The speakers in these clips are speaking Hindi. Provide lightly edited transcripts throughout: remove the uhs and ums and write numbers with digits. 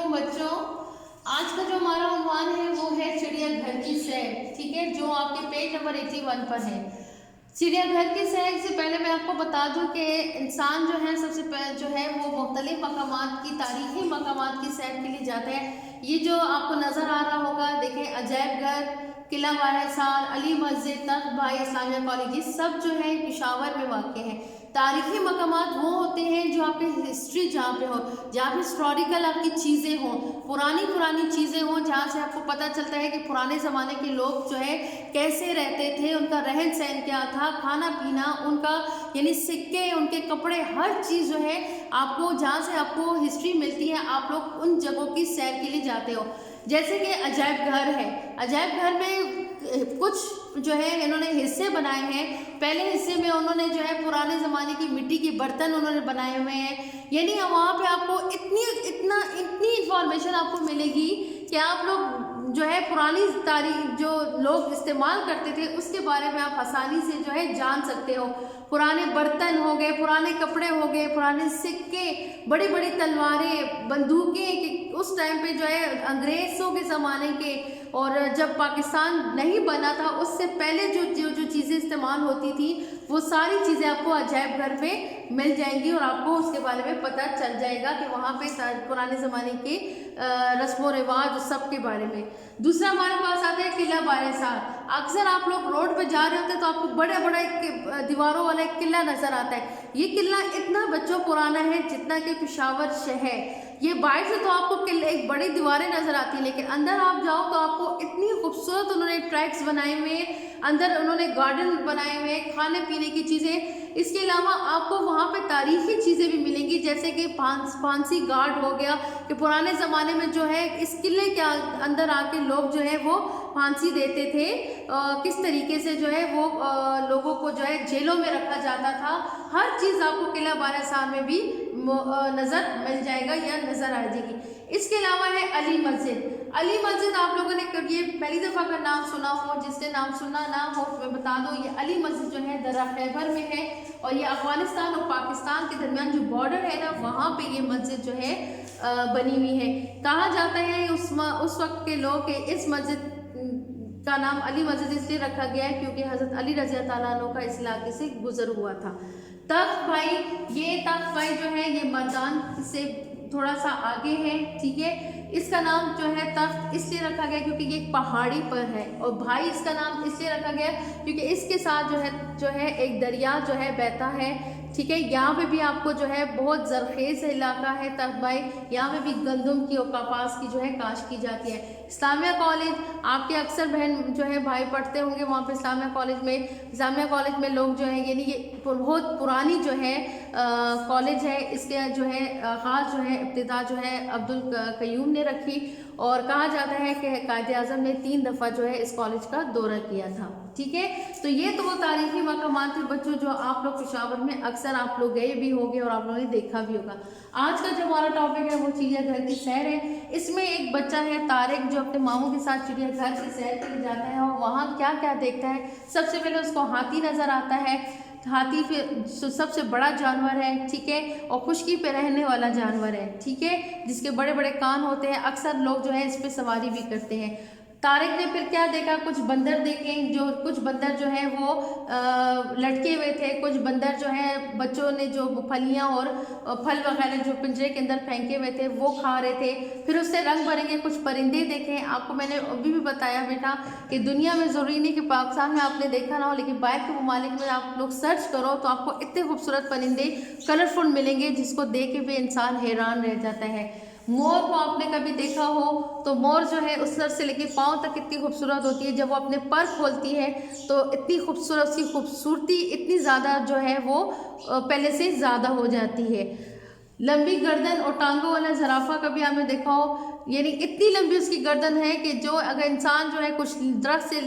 वालेकुम बच्चों। आज का जो हमारा उन्वान है वो है चिड़ियाघर की सैर। ठीक है, जो आपके पेज नंबर 81 पर है। चिड़ियाघर की सैर से पहले मैं आपको बता दूं कि इंसान जो है सबसे पहले जो है वो मुख्तलिफ मकामात की तारीखी मकामात की सैर के लिए जाते हैं। ये जो आपको नज़र आ रहा होगा, देखें, अजायब घर, किला बारहसार, अली मस्जिद, तख्त भाई इस्लामिया कॉलेज, ये सब जो है पेशावर में वाक़ है। तारीखी मकामात वो होते हैं जो आपकी हिस्ट्री जहाँ पे हो, जहाँ पे हिस्टोरिकल आपकी चीज़ें हों, पुरानी पुरानी चीज़ें हों, जहाँ से आपको पता चलता है कि पुराने ज़माने के लोग जो है कैसे रहते थे, उनका रहन सहन क्या था, खाना पीना उनका, यानी सिक्के, उनके कपड़े, हर चीज़ जो है आपको, जहाँ से आपको हिस्ट्री मिलती है, आप लोग उन जगहों की सैर के लिए जाते हो। जैसे कि अजायब घर है, अजायब घर में कुछ जो है इन्होंने हिस्से बनाए हैं। पहले हिस्से में उन्होंने जो है पुराने ज़माने की मिट्टी के बर्तन उन्होंने बनाए हुए हैं। यानी वहाँ पे आपको इतनी इंफॉर्मेशन आपको मिलेगी कि आप लोग जो है पुरानी तारीख जो लोग इस्तेमाल करते थे उसके बारे में आप आसानी से जो है जान सकते हो। पुराने बर्तन हो गए, पुराने कपड़े हो गए, पुराने सिक्के, बड़ी बड़ी तलवारें, बंदूकें, कि उस टाइम पे जो है अंग्रेज़ों के ज़माने के, और जब पाकिस्तान नहीं बना था उससे पहले जो जो जो चीज़ें इस्तेमाल होती थी, वो सारी चीज़ें आपको अजायब घर पे मिल जाएंगी और आपको उसके बारे में पता चल जाएगा कि वहाँ पे पुराने ज़माने के रस्म व रिवाज सब के बारे में। दूसरा हमारे पास आता है किला बारहसार। अक्सर आप लोग रोड पे जा रहे होते हैं तो आपको बड़ा बड़ा एक दीवारों वाला एक किला नज़र आता है। ये किला इतना बच्चों पुराना है जितना कि पेशावर शहर। ये बाहर से तो आपको एक बड़ी दीवारें नज़र आती हैं, लेकिन अंदर आप जाओ तो आपको इतनी खूबसूरत उन्होंने ट्रैक्स बनाए हुए हैं, अंदर उन्होंने गार्डन बनाए हुए हैं, खाने पीने की चीज़ें। इसके अलावा आपको वहाँ पे तारीखी चीज़ें भी मिलेंगी, जैसे कि फांसी गार्ड हो गया, कि पुराने ज़माने में जो है इस किले के अंदर आके लोग जो है वो फांसी देते थे, किस तरीके से जो है वो लोगों को जो है जेलों में रखा जाता था। हर चीज़ आपको किला बारहसार में भी नज़र मिल जाएगा या नज़र आ जाएगी। इसके अलावा है अली मस्जिद। अली मस्जिद आप लोगों ने ये पहली दफ़ा का नाम सुना हो, जिसने नाम सुना ना हो मैं बता दूं, ये अली मस्जिद जो है दर्रा खैबर में है और ये अफ़गानिस्तान और पाकिस्तान के दरमियान जो बॉर्डर है ना, वहाँ पे ये मस्जिद जो है बनी हुई है। कहा जाता है उस वक्त के लोग कि इस मस्जिद का नाम अली मस्जिद इसलिए रखा गया है क्योंकि हज़रत अली रज़ी अल्लाह तआला अन्हु का इस इलाके से गुजर हुआ था। तख्त भाई, ये तख्त भाई जो है ये मैदान से थोड़ा सा आगे है। ठीक है, इसका नाम जो है तख्त इसलिए रखा गया क्योंकि ये एक पहाड़ी पर है, और भाई इसका नाम इसलिए रखा गया क्योंकि इसके साथ जो है एक दरिया जो है बहता है। ठीक है, यहाँ पे भी आपको जो है बहुत ज़रखेज़ इलाका है तख्त भाई, यहाँ पे भी गंदम की और कपास की जो है काश्त की जाती है। इस्लामिया कॉलेज, आपके अक्सर बहन जो है भाई पढ़ते होंगे वहाँ पे इस्लामिया कॉलेज में लोग जो है, यानी ये बहुत पुरानी जो है कॉलेज है। इसके जो है आगाज़ जो है इब्तिदा जो है अब्दुल कयूम ने रखी, और कहा जाता है कि कायदे आज़म ने 3 दफ़ा जो है इस कॉलेज का दौरा किया था। ठीक है, तो ये तो वो तारीखी मकामात थे बच्चों जो आप लोग पेशावर में अक्सर आप लोग गए भी होंगे और आप लोगों ने देखा भी होगा। आज का जो हमारा टॉपिक है वो चिड़ियाघर की सैर है। इसमें एक बच्चा है तारिक जो अपने मामू के साथ चिड़ियाघर की सैर के लिए जाता है और वहाँ क्या क्या देखता है। सबसे पहले उसको हाथी नज़र आता है। हाथी फिर सबसे बड़ा जानवर है, ठीक है, और खुशकी पे रहने वाला जानवर है, ठीक है, जिसके बड़े बड़े कान होते हैं। अक्सर लोग जो है इस पे सवारी भी करते हैं। तारिक ने फिर क्या देखा, कुछ बंदर देखे, जो कुछ बंदर जो है वो लटके हुए थे, कुछ बंदर जो है बच्चों ने जो फलियां और फल वगैरह जो पिंजरे के अंदर फेंके हुए थे वो खा रहे थे। फिर उससे रंग भरेंगे कुछ परिंदे देखे। आपको मैंने अभी भी बताया बेटा कि दुनिया में ज़रूरी नहीं कि पाकिस्तान में आपने देखा ना हो, लेकिन बाहर के ममालिक में आप लोग सर्च करो तो आपको इतने खूबसूरत परिंदे कलरफुल मिलेंगे जिसको देख के भी इंसान हैरान रह जाता है। मोर को आपने कभी देखा हो तो मोर जो है उस सर से लेके पाँव तक कितनी खूबसूरत होती है। जब वो अपने पर खोलती है तो इतनी खूबसूरत, उसकी खूबसूरती इतनी ज़्यादा जो है वो पहले से ज़्यादा हो जाती है। लंबी गर्दन और टांगों वाला ज़राफ़ा कभी आपने देखा हो, यानी इतनी लंबी उसकी गर्दन है कि जो अगर इंसान जो है कुछ दरख्त से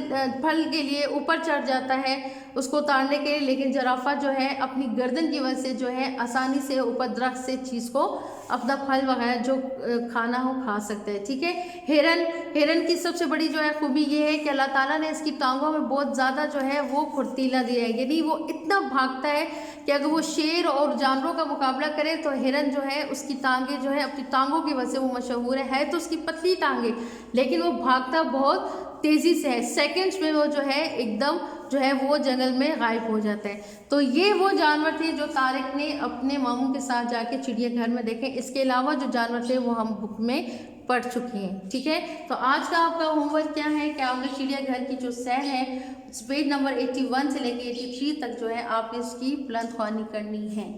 फल के लिए ऊपर चढ़ जाता है उसको उतारने के लिए, लेकिन ज़राफ़ा जो है अपनी गर्दन की वजह से जो है आसानी से ऊपर दरख्त से चीज़ को अपना फल वगैरह जो खाना हो खा सकते हैं, ठीक है। हिरन की सबसे बड़ी जो है खूबी ये है कि अल्लाह ताला ने इसकी टांगों में बहुत ज़्यादा जो है वो फुर्तीला दिया है, यानी वो इतना भागता है कि अगर वो शेर और जानवरों का मुकाबला करे तो हिरन जो है उसकी टांगे जो है अपनी टांगों की वजह से वो मशहूर है तो उसकी पतली टांगे, लेकिन वो भागता बहुत तेज़ी से है, सेकंड्स में वो जो है एकदम जो है वो जंगल में गायब हो जाता है। तो ये वो जानवर थे जो तारिक ने अपने मामू के साथ जाके चिड़ियाघर में देखे। इसके अलावा जो जानवर थे वो हम बुक में पढ़ चुके हैं, ठीक है। तो आज का आपका होमवर्क क्या है कि आपने चिड़ियाघर की जो सैर है पेज नंबर 81 से लेके 83 तक जो है आपने इसकी बुलंद ख्वानी करनी है।